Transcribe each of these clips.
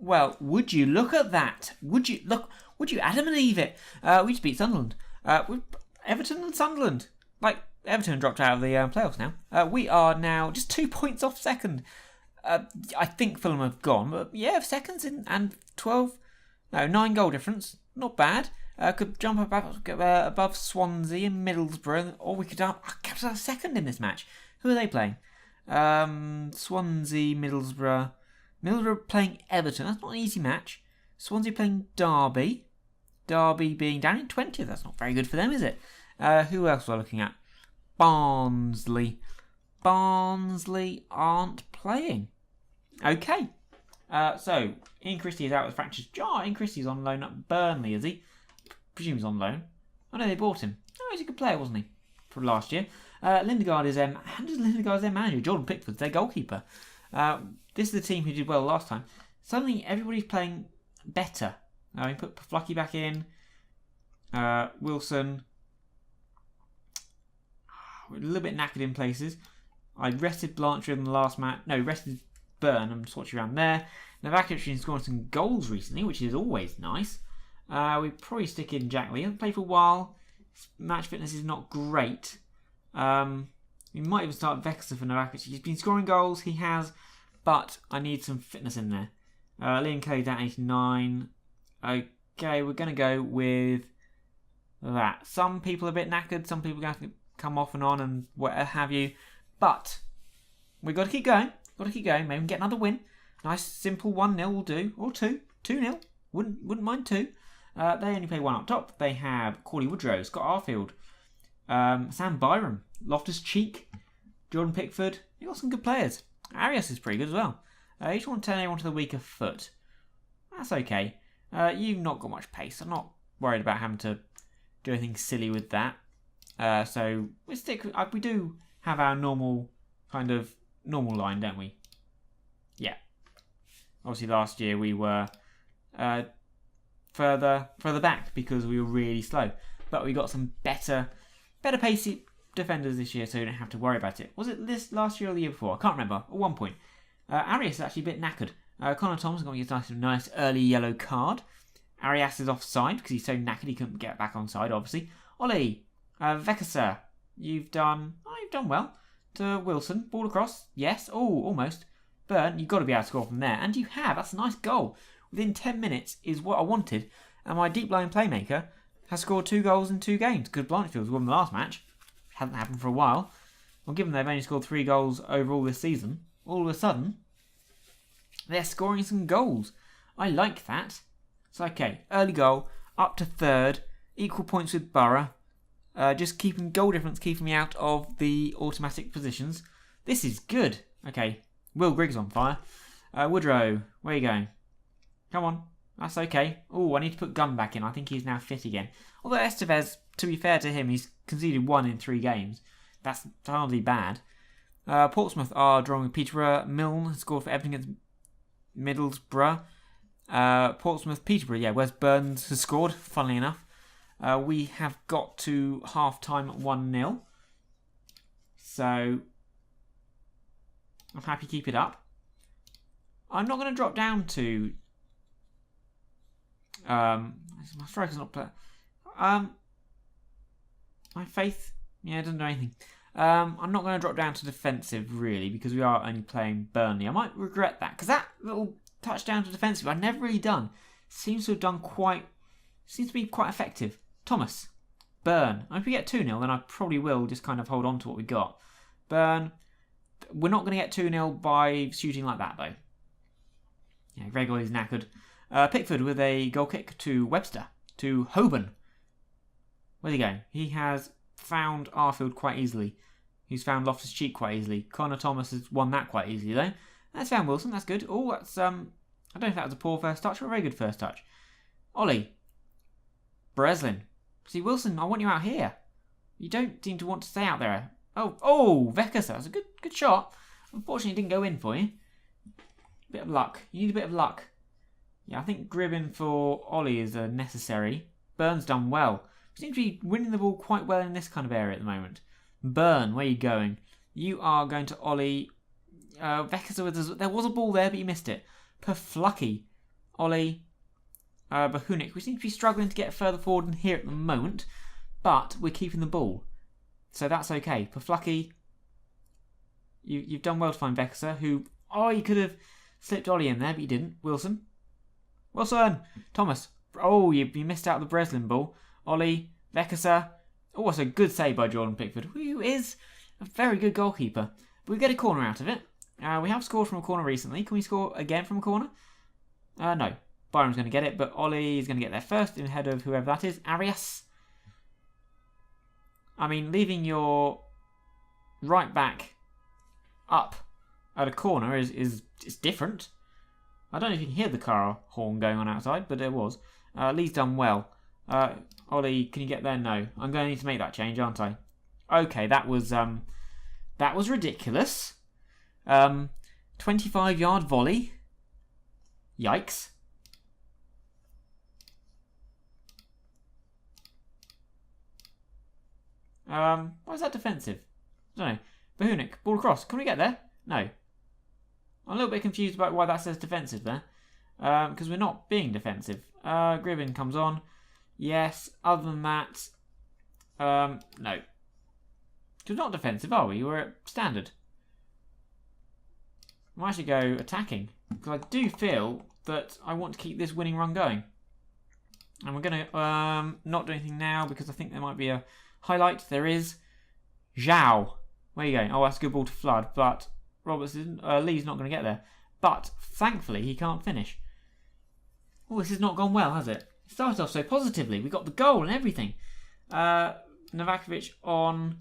Well, would you look at that? Would you Adam and Eve it? We just beat Sunderland. Everton and Sunderland. Like, Everton dropped out of the playoffs now. We are now just 2 points off second. I think Fulham have gone, but yeah, seconds and 9 goal difference. Not bad. Could jump above Swansea and Middlesbrough, or we could capture a second in this match. Who are they playing? Swansea, Middlesbrough. Middlesbrough playing Everton. That's not an easy match. Swansea playing Derby. Derby being down in 20th. That's not very good for them, is it? Who else are we looking at? Barnsley. Barnsley aren't playing. Okay. So, Ian Christie is out with fractured jaw. Ian Christie's on loan at Burnley, is he? Presume he's on loan. Oh no, they bought him. Oh, he's a good player, wasn't he? For last year. Lindegaard is Lindegaard's their manager. Jordan Pickford's their goalkeeper. This is the team who did well last time. Suddenly, everybody's playing better. We put Flucky back in. Wilson. We're a little bit knackered in places. I rested Blanchard in the last match. No, rested Burn. I'm swatching around there. Navakic has been scoring some goals recently, which is always nice. We probably stick in Jack Lee. He hasn't played for a while. His match fitness is not great. We might even start Vexer for Navakic. He's been scoring goals. He has. But I need some fitness in there. Liam Kelly down 89. Okay, we're going to go with that. Some people are a bit knackered. Some people are going to have to come off and on and what have you. But we've got to keep going. Maybe we can get another win. Nice, simple 1-0 will do. Or 2-0. Wouldn't mind 2. They only play one up top. They have Corley Woodrow, Scott Arfield, Sam Byram, Loftus-Cheek, Jordan Pickford. You've got some good players. Arias is pretty good as well. You just want to turn everyone to the weaker foot. That's okay. You've not got much pace. I'm not worried about having to do anything silly with that. So we do have our normal line, don't we? Yeah. Obviously last year we were further back because we were really slow. But we got some better pacey defenders this year, so you don't have to worry about it. Was it this last year or the year before? I can't remember. At one point. Arias is actually a bit knackered. Connor Thomas is going to get a nice early yellow card. Arias is offside because he's so knackered he couldn't get back onside, obviously. Ollie, Vekasa, you've done well. To Wilson, ball across. Yes. Oh, almost. Burn, you've got to be able to score from there. And you have. That's a nice goal. Within 10 minutes is what I wanted. And my deep line playmaker has scored 2 goals in 2 games. Because Blanchfield's won the last match. Hasn't happened for a while. Well, given they've only scored 3 goals overall this season, all of a sudden, they're scoring some goals. I like that. So, okay, early goal, up to 3rd, equal points with Borough. Just keeping goal difference, keeping me out of the automatic positions. This is good. Okay, Will Griggs on fire. Woodrow, where are you going? Come on, that's okay. Oh, I need to put Gunn back in. I think he's now fit again. Although Estevez, to be fair to him, he's conceded 1 in 3 games. That's hardly bad. Portsmouth are drawing with Peterborough. Milne has scored for Everton against Middlesbrough. Portsmouth, Peterborough, yeah, Wes Burns has scored, funnily enough. We have got to half-time at 1-0. So, I'm happy to keep it up. I'm not going to drop down to... my striker's not... my faith... Yeah, it doesn't do anything. I'm not going to drop down to defensive, really, because we are only playing Burnley. I might regret that, because that little touchdown to defensive I've never really done. Seems to be quite effective. Thomas. Burn. If we get 2-0, then I probably will just kind of hold on to what we got. Burn. We're not going to get 2-0 by shooting like that, though. Yeah, Gregor is knackered. Pickford with a goal kick to Webster. To Hoban. Where's he going? He has found Arfield quite easily. He's found Loftus-Cheek quite easily. Connor Thomas has won that quite easily, though. That's found Wilson. That's good. Oh, that's... I don't know if that was a poor first touch or a very good first touch. Ollie. Breslin. See, Wilson, I want you out here. You don't seem to want to stay out there. Oh, Vekas, that was a good shot. Unfortunately, it didn't go in for you. Bit of luck. You need a bit of luck. Yeah, I think Gribbin for Ollie is necessary. Burn's done well. We seem to be winning the ball quite well in this kind of area at the moment. Burn, where are you going? You are going to Ollie. Vekas, there was a ball there, but you missed it. Perflucky. Ollie, Bahunik. We seem to be struggling to get further forward than here at the moment, but we're keeping the ball. So that's okay. Paflucky, you've done well to find Vekasa, who... Oh, you could have slipped Ollie in there, but you didn't. Wilson. Thomas. Oh, you missed out the Breslin ball. Ollie, Vekasa. Oh, that's a good save by Jordan Pickford, who is a very good goalkeeper. But we get a corner out of it. We have scored from a corner recently. Can we score again from a corner? No. Byron's going to get it, but Ollie is going to get there first in ahead of whoever that is. Arias. I mean, leaving your right back up at a corner is different. I don't know if you can hear the car horn going on outside, but there was. Lee's done well. Ollie, can you get there? No. I'm going to need to make that change, aren't I? Okay, that was ridiculous. 25-yard volley. Yikes. Why is that defensive? I don't know. Bahunik, ball across. Can we get there? No. I'm a little bit confused about why that says defensive there. Because we're not being defensive. Gribbin comes on. Yes. Other than that, no. We're not defensive, are we? We're at standard. I might actually go attacking. Because I do feel that I want to keep this winning run going. And we're going to not do anything now because I think there might be a highlight. There is. Zhao. Where are you going? Oh, that's a good ball to Flood. But Lee's not going to get there. But thankfully, he can't finish. Oh, this has not gone well, has it? It started off so positively. We got the goal and everything. Novakovic on.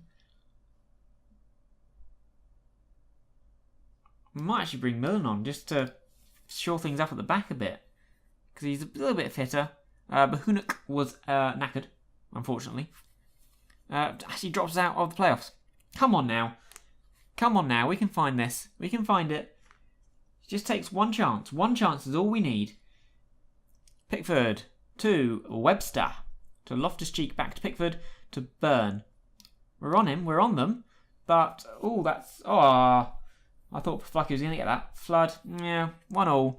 We might actually bring Millen on just to shore things up at the back a bit. Because he's a little bit fitter. Bahunik was knackered, unfortunately. Actually drops us out of the playoffs. Come on now. Come on now. We can find this. We can find it. It just takes one chance. One chance is all we need. Pickford to Webster. To Loftus-Cheek, back to Pickford. To Byrne. We're on him. We're on them. But, oh, that's... Oh, I thought Flucky was going to get that. Flood. Yeah, 1-1.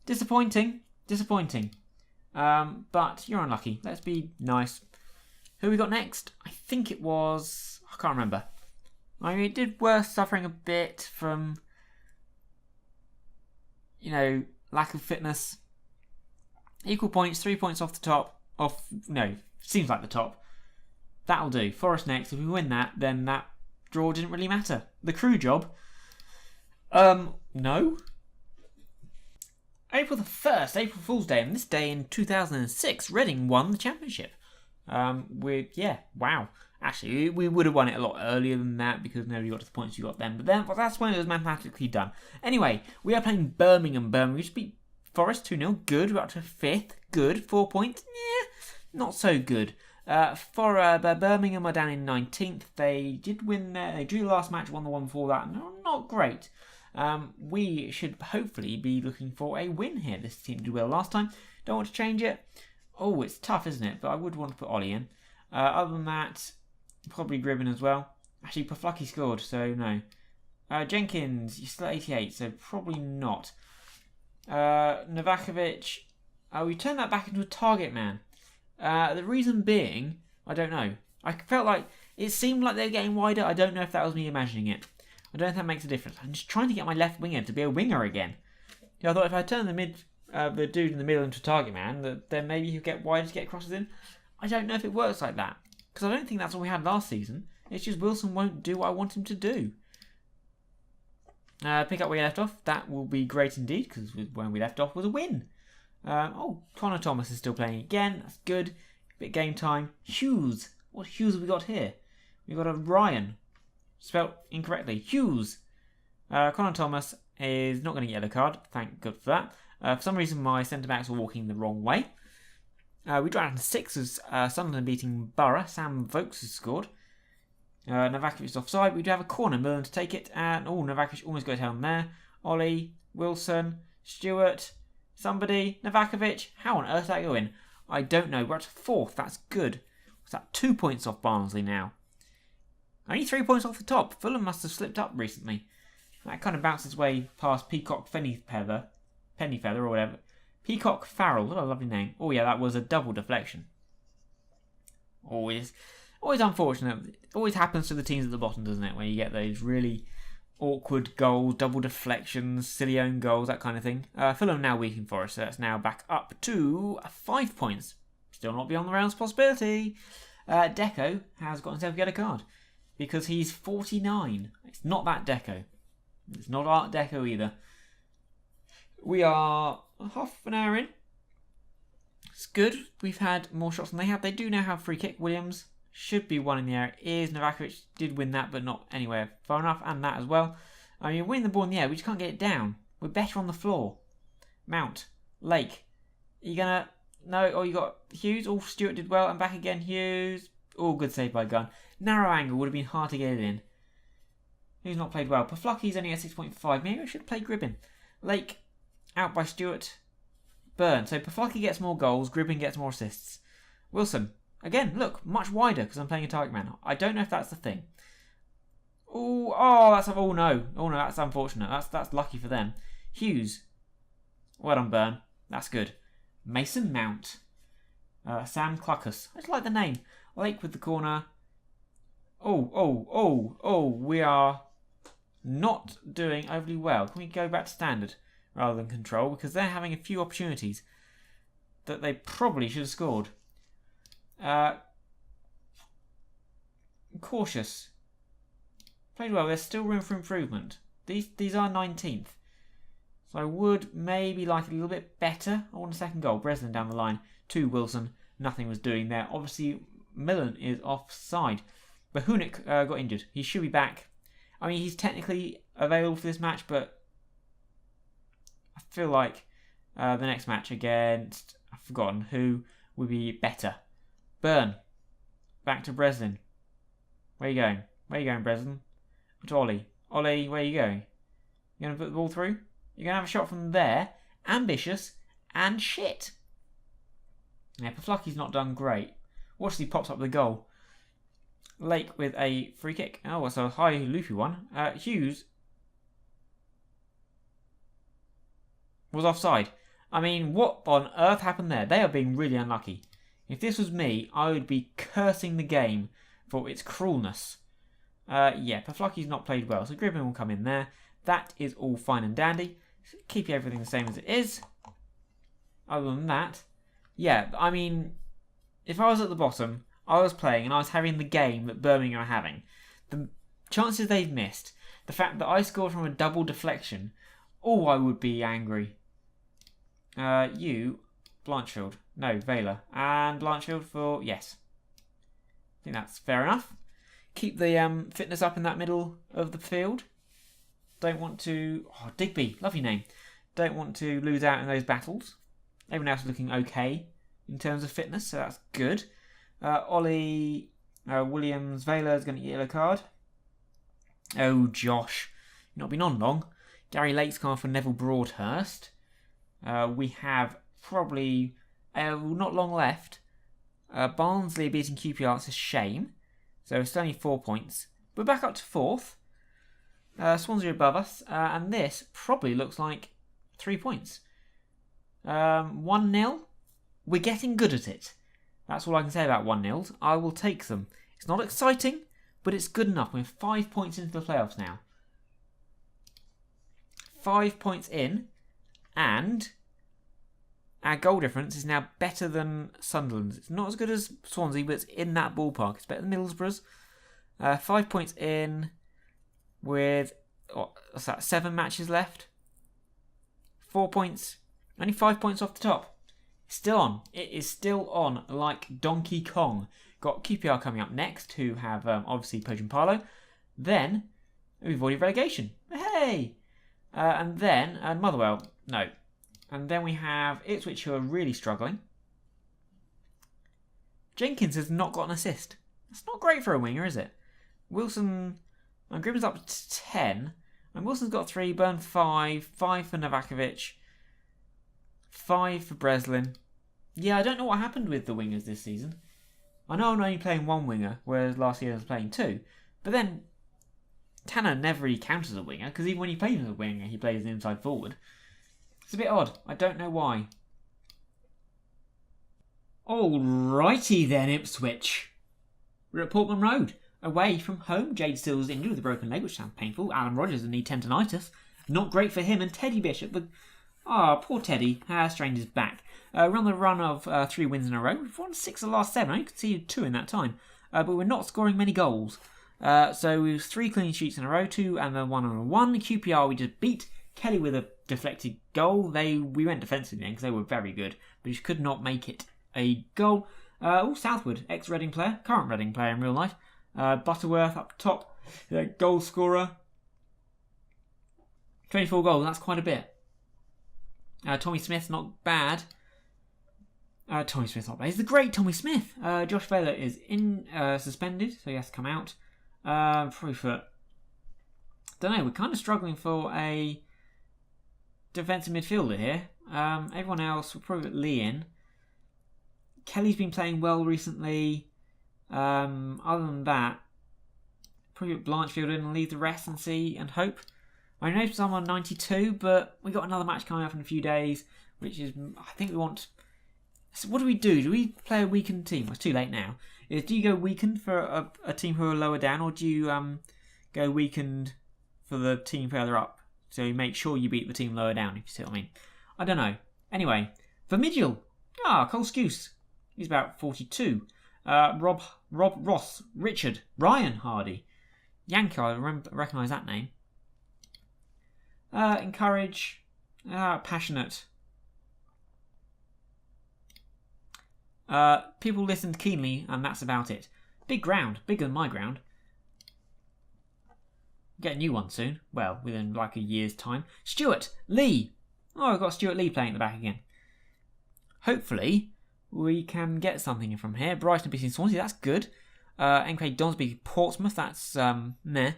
Disappointing. Disappointing. But you're unlucky. Let's be nice. Who we got next? I think it was... I can't remember. I mean, it did worse, suffering a bit from, lack of fitness. Equal points, 3 points off the top. Seems like the top. That'll do. Forest next. If we win that, then that draw didn't really matter. The crew job. No. April the 1st, April Fool's Day, and this day in 2006, Reading won the championship. Wow. Actually, we would have won it a lot earlier than that because nobody got to the points you got then. But that's when it was mathematically done. Anyway, we are playing Birmingham. We just beat Forest 2-0. Good. We're up to 5th. Good. 4 points. Not so good. Birmingham are down in 19th. They did win. They drew the last match, won the one before that. No, not great. We should hopefully be looking for a win here. This team did well last time. Don't want to change it. Oh, it's tough, isn't it? But I would want to put Ollie in. Other than that, probably Gribbin as well. Actually, Paflucky scored, so no. Jenkins, you're still 88, so probably not. Novakovic, we turned that back into a target man. The reason being, I don't know. I felt like it seemed like they were getting wider. I don't know if that was me imagining it. I don't know if that makes a difference. I'm just trying to get my left winger to be a winger again. I thought if I turn the dude in the middle into a target man, then maybe he'll get wider to get crosses in. I don't know if it works like that. Because I don't think that's what we had last season. It's just Wilson won't do what I want him to do. Pick up where you left off. That will be great indeed, because when we left off was a win. Connor Thomas is still playing again. That's good. Bit game time. Hughes. What Hughes have we got here? We've got a Ryan. Spelt incorrectly. Hughes. Connor Thomas is not going to get a yellow card. Thank God for that. For some reason, my centre-backs were walking the wrong way. We dropped down to 6 as Sunderland beating Borough. Sam Vokes has scored. Novakovic is offside. We do have a corner. Millen to take it. And Novakovic almost got home there. Ollie, Wilson, Stewart, somebody, Novakovic. How on earth did that go in? I don't know. We're at 4th. That's good. What's that? 2 points off Barnsley now. Only 3 points off the top. Fulham must have slipped up recently. That kind of bounced its way past Peacock Pennyfeather or whatever. Peacock Farrell, what a lovely name. Oh yeah, that was a double deflection. Always unfortunate. It always happens to the teams at the bottom, doesn't it? Where you get those really awkward goals, double deflections, silly own goals, that kind of thing. Fulham now weakening for us, so that's now back up to 5 points. Still not beyond the round's possibility. Deco has got himself a yellow card because he's 49. It's not that Deco. It's not Art Deco either. We are half an hour in. It's good. We've had more shots than they have. They do now have free kick. Williams should be one in the air. Is Novakovic did win that, but not anywhere far enough, and that as well. I mean, winning the ball in the air, we just can't get it down. We're better on the floor. Mount, Lake. Are you gonna? No. Oh, you got Hughes. Oh, Stewart did well, and back again. Hughes. Oh, good save by Gunn. Narrow angle would have been hard to get it in. Who's not played well? Paflucky's only at 6.5. Maybe I should play Gribbin. Lake out by Stewart. Burn. So Paflucky gets more goals. Gribbin gets more assists. Wilson. Again, look, much wider because I'm playing a target man. I don't know if that's the thing. Oh no, that's unfortunate. That's lucky for them. Hughes. Well done, Burn. That's good. Mason Mount. Sam Cluckus. I just like the name. Lake with the corner. We are not doing overly well. Can we go back to standard rather than control? Because they're having a few opportunities that they probably should have scored. Cautious. Played well. There's still room for improvement. These are 19th. So I would maybe like it a little bit better. I want a second goal. Breslin down the line to Wilson. Nothing was doing there. Obviously, Millen is offside. But Hunik got injured. He should be back. I mean, he's technically available for this match, but I feel like the next match against, I've forgotten who, would be better. Burn. Back to Breslin. Where are you going? Where are you going, Breslin? To Ollie. Ollie, where are you going? You going to put the ball through? You're going to have a shot from there. Ambitious and shit. Yeah, Paflucky's not done great. Watch as he pops up the goal. Lake with a free kick. Oh, it's a high loopy one. Hughes was offside. I mean, what on earth happened there? They are being really unlucky. If this was me, I would be cursing the game for its cruelness. Yeah, Paflucky's not played well, so Gribbin will come in there. That is all fine and dandy. Keep everything the same as it is. Other than that, yeah, I mean, if I was at the bottom, I was playing and I was having the game that Birmingham are having. The chances they've missed, the fact that I scored from a double deflection, I would be angry. You, Blanchfield. No, Vela. And Blanchfield for, yes. I think that's fair enough. Keep the fitness up in that middle of the field. Don't want to... Oh, Digby, lovely name. Don't want to lose out in those battles. Everyone else is looking okay in terms of fitness, so that's good. Ollie, Williams, Vela is going to get a yellow card. Oh, Josh. You've not been on long. Gary Lake's gone for Neville Broadhurst. We have probably not long left. Barnsley beating QPR, it's a shame. So it's only 4 points. We're back up to 4th. Swansea above us. And this probably looks like 3 points. 1-0. We're getting good at it. That's all I can say about 1-0s. I will take them. It's not exciting, but it's good enough. We're 5 points into the playoffs now. 5 points in. And our goal difference is now better than Sunderland's. It's not as good as Swansea, but it's in that ballpark. It's better than Middlesbrough's. 5 points in with, what's that, 7 matches left. 4 points. Only 5 points off the top. It's still on. It is still on like Donkey Kong. Got QPR coming up next, who have obviously Pojan Palo. Then we've avoided relegation. Hey! And then Motherwell. No. And then we have Ipswich, who are really struggling. Jenkins has not got an assist. That's not great for a winger, is it? Wilson and Grimm's up to 10. And Wilson's got 3, Burn 5, 5 for Novakovic, 5 for Breslin. Yeah, I don't know what happened with the wingers this season. I know I'm only playing 1 winger, whereas last year I was playing 2. But then Tanner never really counts as a winger, because even when he plays as a winger, he plays an inside forward. It's a bit odd. I don't know why. Alrighty then, Ipswich. We're at Portman Road. Away from home, Jade Still's injured with a broken leg, which sounds painful. Alan Rogers will need tendonitis. Not great for him. And Teddy Bishop, poor Teddy, has strained his back. We're on the run of 3 wins in a row. We've won 6 of the last 7. I conceded 2 in that time. But we're not scoring many goals. So we have 3 clean sheets in a row, 2 and then 1 on a 1. QPR we just beat. Kelly with a deflected goal. We went defensively then because they were very good, but just could not make it a goal. Southwood, ex-Reading player, current Reading player in real life. Butterworth up top, goal scorer. 24 goals, that's quite a bit. Tommy Smith, not bad. Tommy Smith's not bad. He's the great Tommy Smith. Josh Baylor is suspended, so he has to come out. Probably for... Don't know, we're kind of struggling for a defensive midfielder here. Everyone else, we'll probably put Lee in. Kelly's been playing well recently. Other than that, probably put Blanchfield in and leave the rest and see and hope. I know someone 92, but we got another match coming up in a few days, which is, I think we want... So what do we do? Do we play a weakened team? Well, it's too late now. Do you go weakened for a team who are lower down, or do you go weakened for the team further up? So you make sure you beat the team lower down, if you see what I mean. I don't know. Anyway, Vermigiel. Cole Skuse. He's about 42. Rob Ross. Richard. Ryan Hardy. Yanko, I recognise that name. Encourage. Passionate. People listened keenly, and that's about it. Big ground. Bigger than my ground. Get a new one soon. Well, within like a year's time. Stuart Lee. I've got Stuart Lee playing at the back again. Hopefully, we can get something from here. Brighton beating Swansea, that's good. MK Dons beating Portsmouth, that's meh.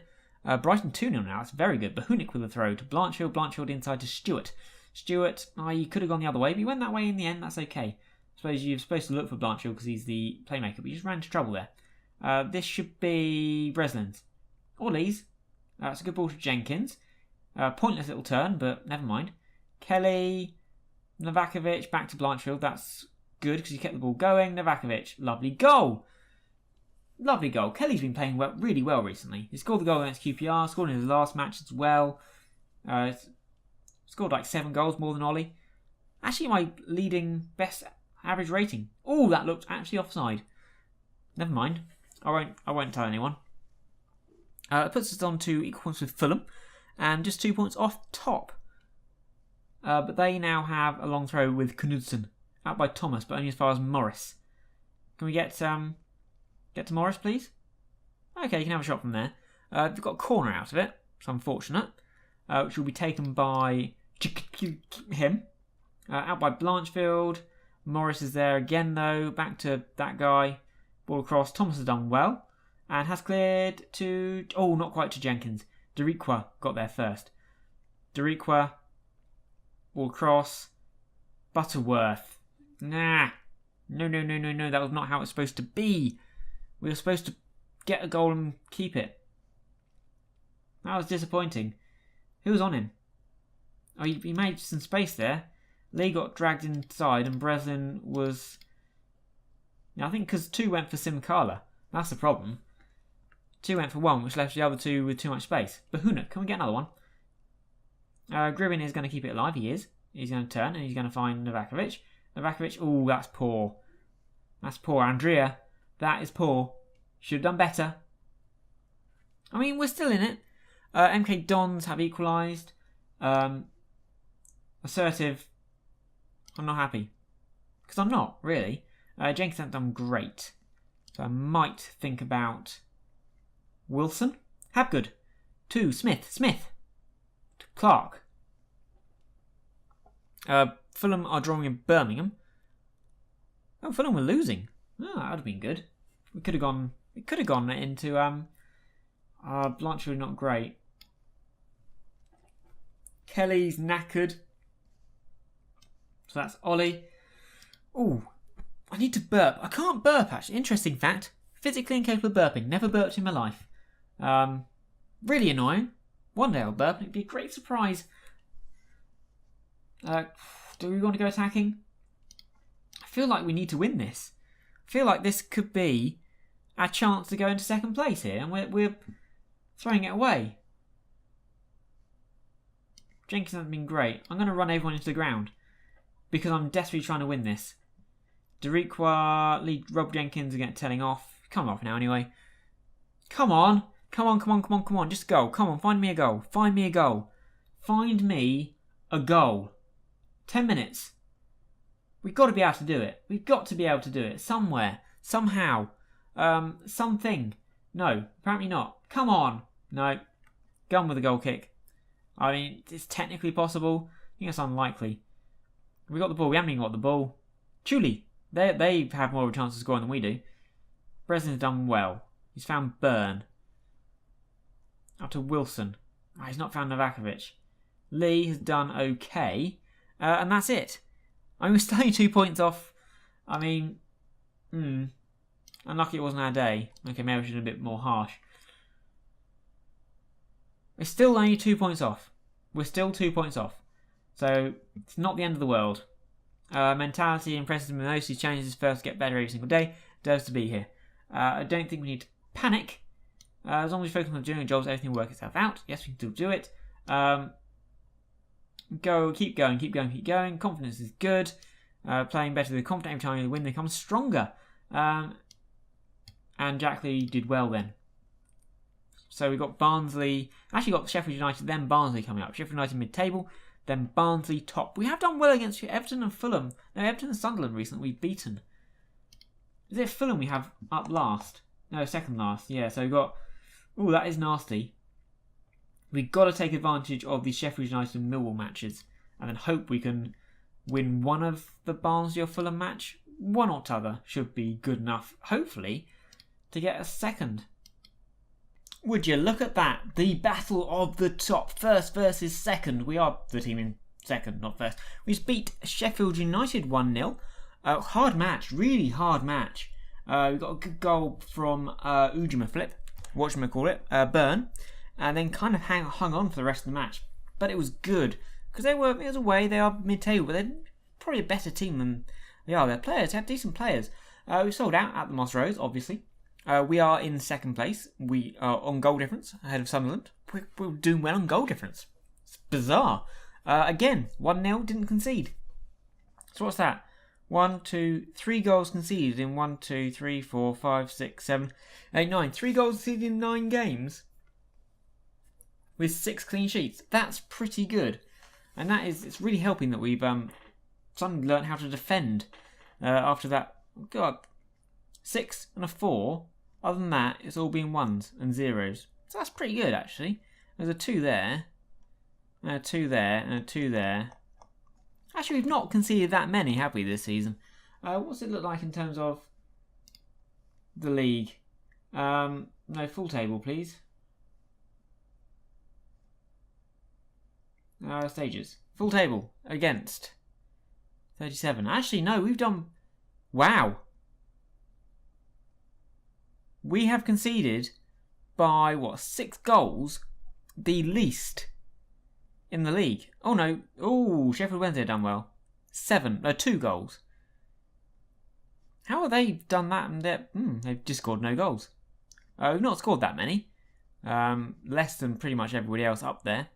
Brighton 2-0 now, that's very good. Bahunik with a throw to Blanchfield. Blanchfield inside to Stewart. Stewart, you could have gone the other way, but you went that way in the end, that's okay. I suppose you're supposed to look for Blanchfield because he's the playmaker, but you just ran into trouble there. This should be Breslin's. Or Lee's. It's a good ball to Jenkins. Pointless little turn, but never mind. Kelly, Novakovic, back to Blanchfield. That's good because he kept the ball going. Novakovic, lovely goal. Lovely goal. Kelly's been playing really well recently. He scored the goal against QPR, scored in his last match as well. Scored like 7 goals more than Ollie. Actually, my leading best average rating. Oh, that looked actually offside. Never mind. I won't tell anyone. It puts us on to equal points with Fulham, and just 2 points off top. But they now have a long throw with Knudsen, out by Thomas, but only as far as Morris. Can we get to Morris, please? Okay, you can have a shot from there. We've got a corner out of it. It's unfortunate. Which will be taken by him. Out by Blanchfield. Morris is there again, though. Back to that guy. Ball across. Thomas has done well. And has cleared to... Oh, not quite to Jenkins. Deriqua got there first. Deriqua. Ball across. Butterworth. Nah. No. That was not how it's supposed to be. We were supposed to get a goal and keep it. That was disappointing. Who was on him? Oh, he made some space there. Lee got dragged inside and Breslin was... I think because 2 went for Simkala. That's the problem. 2 went for 1, which left the other 2 with too much space. Bahunik, can we get another one? Gribin is going to keep it alive. He is. He's going to turn and he's going to find Novakovic. Novakovic, oh, that's poor. That's poor. Andrea, that is poor. Should have done better. I mean, we're still in it. MK Dons have equalised. Assertive. I'm not happy. Because I'm not, really. Jenkins hasn't done great. So I might think about Wilson. Habgood. To Smith. To Clark. Fulham are drawing in Birmingham. Oh, Fulham were losing. Oh, that would have been good. It could have gone into Blanchfield, not great. Kelly's knackered. So that's Ollie. Oh, I need to burp. I can't burp, actually. Interesting fact. Physically incapable of burping. Never burped in my life. Really annoying. One day I'll burp and it'd be a great surprise. Do we want to go attacking? I feel like we need to win this. I feel like this could be our chance to go into second place here, and we're throwing it away. Jenkins hasn't been great. I'm going to run everyone into the ground because I'm desperately trying to win this. Deriqua, lead Rob Jenkins again, telling off. Come off now anyway. Come on. Come on, come on, come on, come on. Just go. Come on, find me a goal. Find me a goal. Find me a goal. 10 minutes. We've got to be able to do it. We've got to be able to do it. Somewhere. Somehow. Something. No, apparently not. Come on. No. Go on with a goal kick. I mean, it's technically possible. I think it's unlikely. We got the ball. We haven't even got the ball. Chuli. They have more of a chance of scoring than we do. Breslin's done well. He's found Byrne. Up to Wilson. Oh, he's not found Novakovic. Lee has done okay. And that's it. I mean, we're still only 2 points off. I mean, unlucky it wasn't our day. Okay, maybe I should have been a bit more harsh. We're still only 2 points off. We're still 2 points off. So, it's not the end of the world. Mentality impresses me most. He changes his first to get better every single day. Deserves to be here. I don't think we need to panic. As long as we focus on doing jobs, everything will work itself out. Yes, we can still do it. Keep going, keep going, keep going. Confidence is good. Playing better than confident every time you win, they become stronger. And Jack Lee did well then. So we've got Barnsley. Actually got Sheffield United, then Barnsley coming up. Sheffield United mid-table, then Barnsley top. We have done well against Everton and Fulham. No, Everton and Sunderland recently we've beaten. Is it Fulham we have up last? No, second last. Yeah, so we've got... Oh, that is nasty. We've got to take advantage of the Sheffield United and Millwall matches and then hope we can win one of the Barnsley or Fulham match. One or t'other should be good enough, hopefully, to get a second. Would you look at that? The battle of the top. First versus second. We are the team in second, not first. We just beat Sheffield United 1-0. Hard match. Really hard match. We got a good goal from Ujima Byrne. And then kind of hung on for the rest of the match. But it was good. Because it was away, they are mid-table, but they're probably a better team than they are. Their players have decent players. We sold out at the Moss Rose, obviously. We are in second place. We are on goal difference, ahead of Sunderland. We're doing well on goal difference. It's bizarre. Again, 1-0, didn't concede. So what's that? 1, 2, 3 goals conceded in 1, 2, 3, 4, 5, 6, 7, 8, 9. 3 goals conceded in 9 games. With 6 clean sheets. That's pretty good. And it's really helping that we've suddenly learned how to defend after that. God, 6 and a 4. Other than that, it's all been 1s and 0s. So that's pretty good, actually. There's a 2 there, and a 2 there, and a 2 there. Actually, we've not conceded that many, have we, this season? What's it look like in terms of the league? No, full table, please. Stages. Full table. Against. 37. Actually, no, we've done... Wow. We have conceded by, 6 goals? The least in the league. Oh, no. Oh, Sheffield Wednesday have done well. 2 goals. How have they done that? And they've just scored no goals. We've not scored that many. Less than pretty much everybody else up there.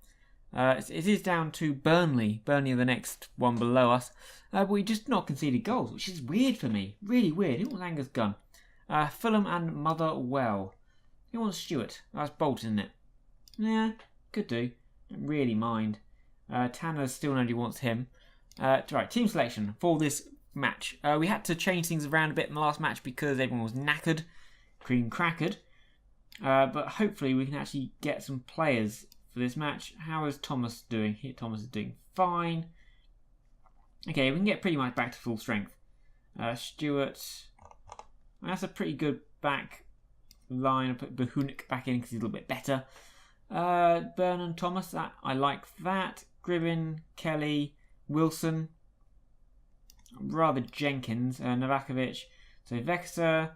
It is down to Burnley. Burnley are the next one below us. But we just not conceded goals, which is weird for me. Really weird. Who wants Angus Gunn? Fulham and Motherwell. Who wants Stewart? That's Bolton, isn't it? Yeah, could do. Don't really mind. Tanner still nobody wants him. Right, team selection for this match. We had to change things around a bit in the last match because everyone was knackered. Cream crackered. But hopefully we can actually get some players for this match. How is Thomas doing? Thomas is doing fine. Okay, we can get pretty much back to full strength. Stewart. That's a pretty good back line. I put Bahunik back in because he's a little bit better. Byrne and Thomas, I like that. Gribbin, Kelly, Wilson. Rather Jenkins. Novakovic. So Vexer,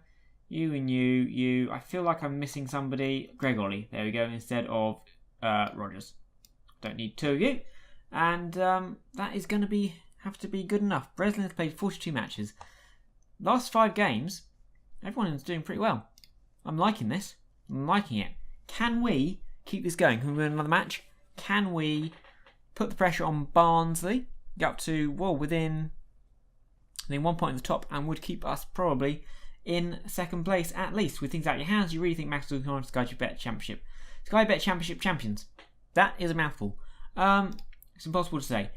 you and you. I feel like I'm missing somebody. Greg Ollie, there we go, instead of Rogers. Don't need 2 of you. And that is going to be have to be good enough. Breslin's played 42 matches. Last 5 games, everyone's doing pretty well. I'm liking this. I'm liking it. Can we keep this going? Can we win another match? Can we put the pressure on Barnsley? Get up to, well, within 1 point at the top, and would keep us probably in second place at least. With things out of your hands, you really think Macclesfield can win Sky Bet Championship? Sky Bet Championship champions. That is a mouthful. It's impossible to say.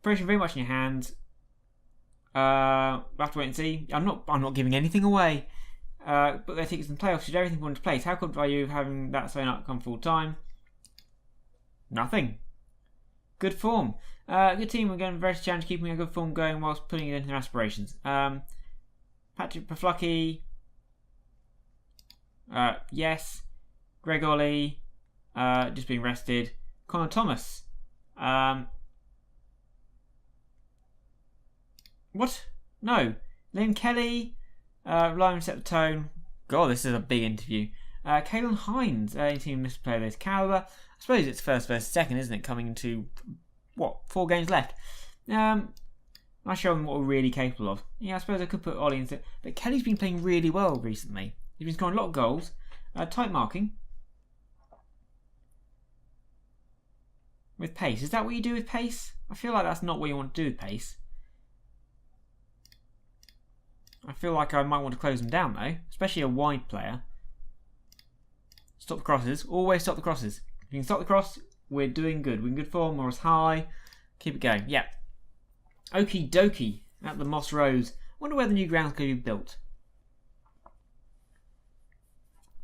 Pressure very much in your hands. We'll have to wait and see. I'm not giving anything away. But their tickets in playoffs should everything fall into place. How confident are you of having that sewn up come full time? Nothing. Good form. Good team. We're going very challenge, keeping a good form going whilst putting it into their aspirations. Patrick Paflucky. Yes. Greg Ollie. Just being rested. Connor Thomas. What? No. Liam Kelly. Relying set the tone. God, this is a big interview. Caelan Hines, any team missed player of this calibre. I suppose it's first versus second, isn't it? Coming into, 4 games left. Nice showing what we're really capable of. Yeah, I suppose I could put Ollie into it. But Kelly's been playing really well recently. He's been scoring a lot of goals. Tight marking. With pace. Is that what you do with pace? I feel like that's not what you want to do with pace. I feel like I might want to close them down though, especially a wide player. Stop the crosses. Always stop the crosses. If you can stop the cross, we're doing good. We're in good form. Morris high. Keep it going. Yeah. Okie dokie at the Moss Rose. Wonder where the new ground's going to be built.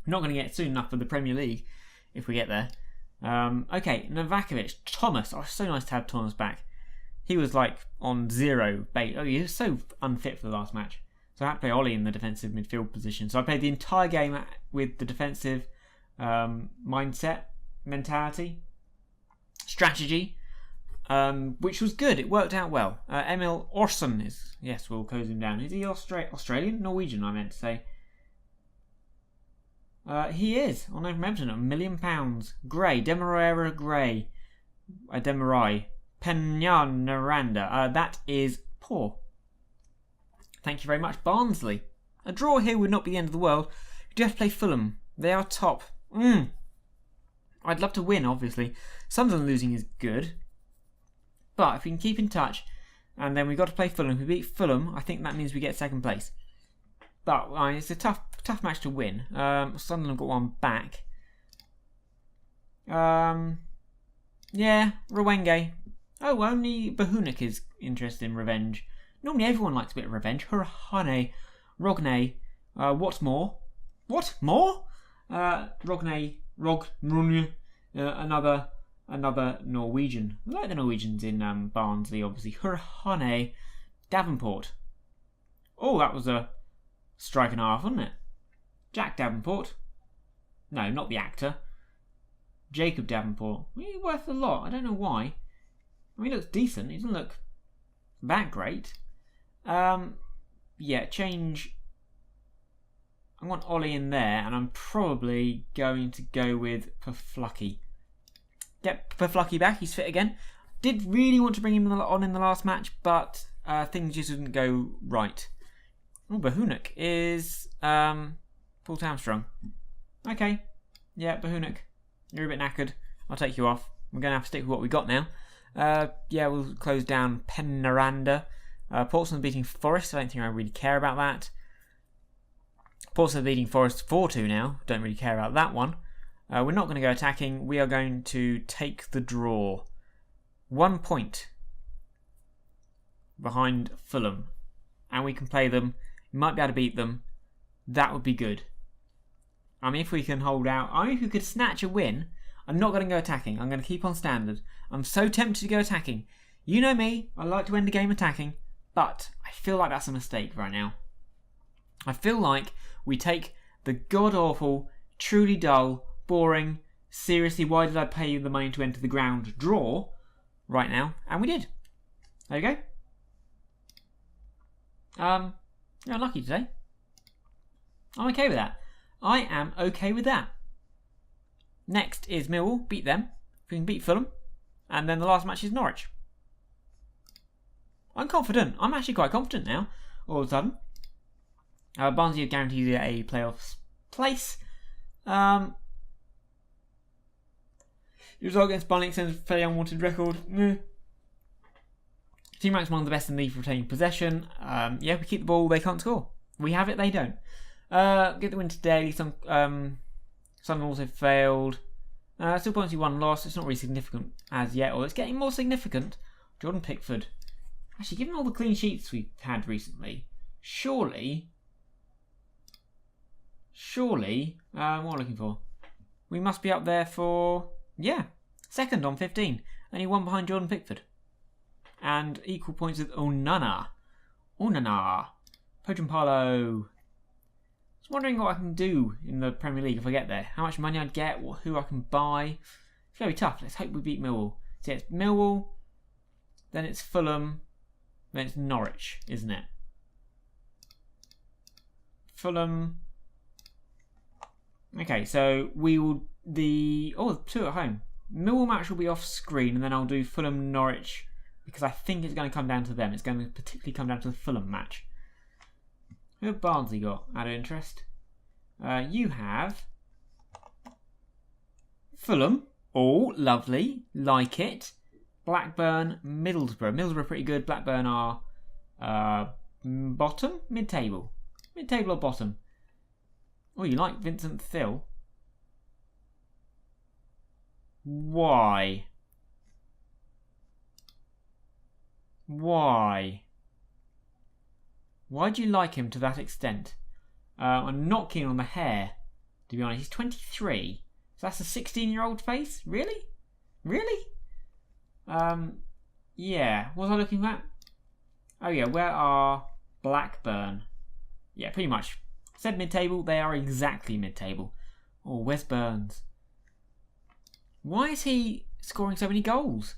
We're not going to get it soon enough for the Premier League if we get there. Okay, Novakovic. Thomas. Oh, so nice to have Thomas back. He was like on 0 bait. Oh, he was so unfit for the last match. So I had to play Ollie in the defensive midfield position. So I played the entire game with the defensive mindset, mentality, strategy, which was good. It worked out well. Emil Orson is, yes, we'll close him down. Is he Australian? Norwegian, I meant to say. He is. On over from Everton at £1 million. Gray, Demerara Gray. Demarai. Peñaranda. That is poor. Thank you very much, Barnsley. A draw here would not be the end of the world. You do have to play Fulham. They are top. I'd love to win, obviously. Sunderland losing is good. But if we can keep in touch, and then we've got to play Fulham. If we beat Fulham, I think that means we get second place. But it's a tough match to win. Sunderland got one back. Yeah, Rwenge. Oh, only Bahunik is interested in revenge. Normally everyone likes a bit of revenge. Hurrahane, Rogne, what's more? What? More? Rogne, another Norwegian. I like the Norwegians in Barnsley, obviously. Hurrahane, Davenport. Oh, that was a strike and a half, wasn't it? Jack Davenport. No, not the actor. Jacob Davenport. He's worth a lot. I don't know why. I mean, he looks decent. He doesn't look that great. Yeah, change. I want Ollie in there, and I'm probably going to go with Paflucky. Get Paflucky back. He's fit again. Did really want to bring him on in the last match, but things just didn't go right. Oh, Bahunik is Paul Armstrong. Okay. Yeah, Bahunik. You're a bit knackered. I'll take you off. We're going to have to stick with what we got now. Yeah, we'll close down Peñaranda. Portsmouth beating Forest. I don't think I really care about that. Portsmouth beating Forest 4-2 now. Don't really care about that one. We're not going to go attacking. We are going to take the draw. 1 point behind Fulham. And we can play them. We might be able to beat them. That would be good. I mean, if we can hold out. I mean, if we could snatch a win. I'm not going to go attacking. I'm going to keep on standard. I'm so tempted to go attacking. You know me. I like to end the game attacking. But I feel like that's a mistake right now. I feel like we take the god-awful, truly dull, boring, seriously, why did I pay the money to enter the ground draw right now? And we did. There you go. You're unlucky today. I'm okay with that. I am okay with that. Next is Millwall. Beat them. If we can beat Fulham. And then the last match is Norwich. I'm confident. I'm actually quite confident now. All of a sudden. Barnsley have guaranteed a playoffs place. The result against Burnley extends a fairly unwanted record. Team ranks one of the best in the league for retaining possession. Yeah, we keep the ball, they can't score. We have it, they don't. Get the win today. Some also failed. Still points, 1 loss. It's not really significant as yet, or it's getting more significant. Jordan Pickford. Actually, given all the clean sheets we've had recently, surely, what am I looking for? We must be up there for, yeah, second on 15. Only 1 behind Jordan Pickford. And equal points with Onana. Pojampalo. I was wondering what I can do in the Premier League if I get there. How much money I'd get, who I can buy. It's going to be tough. Let's hope we beat Millwall. So yeah, it's Millwall, then it's Fulham, then it's Norwich, isn't it? Fulham. Okay, so we will... two at home. Millwall match will be off screen, and then I'll do Fulham, Norwich, because I think it's going to come down to them. It's going to particularly come down to the Fulham match. Who have Barnsley got out of interest? You have Fulham. Oh, lovely. Like it. Blackburn, Middlesbrough. Middlesbrough pretty good. Blackburn are bottom? Mid-table. Mid-table or bottom? Oh, you like Vincent Thill? Why? Why do you like him to that extent? I'm not keen on the hair, to be honest. He's 23. So that's a 16-year-old face? Really? Really? Yeah. What was I looking at? Oh yeah, where are Blackburn? Yeah, pretty much. Said mid-table, they are exactly mid-table. Oh, where's Burns? Why is he scoring so many goals?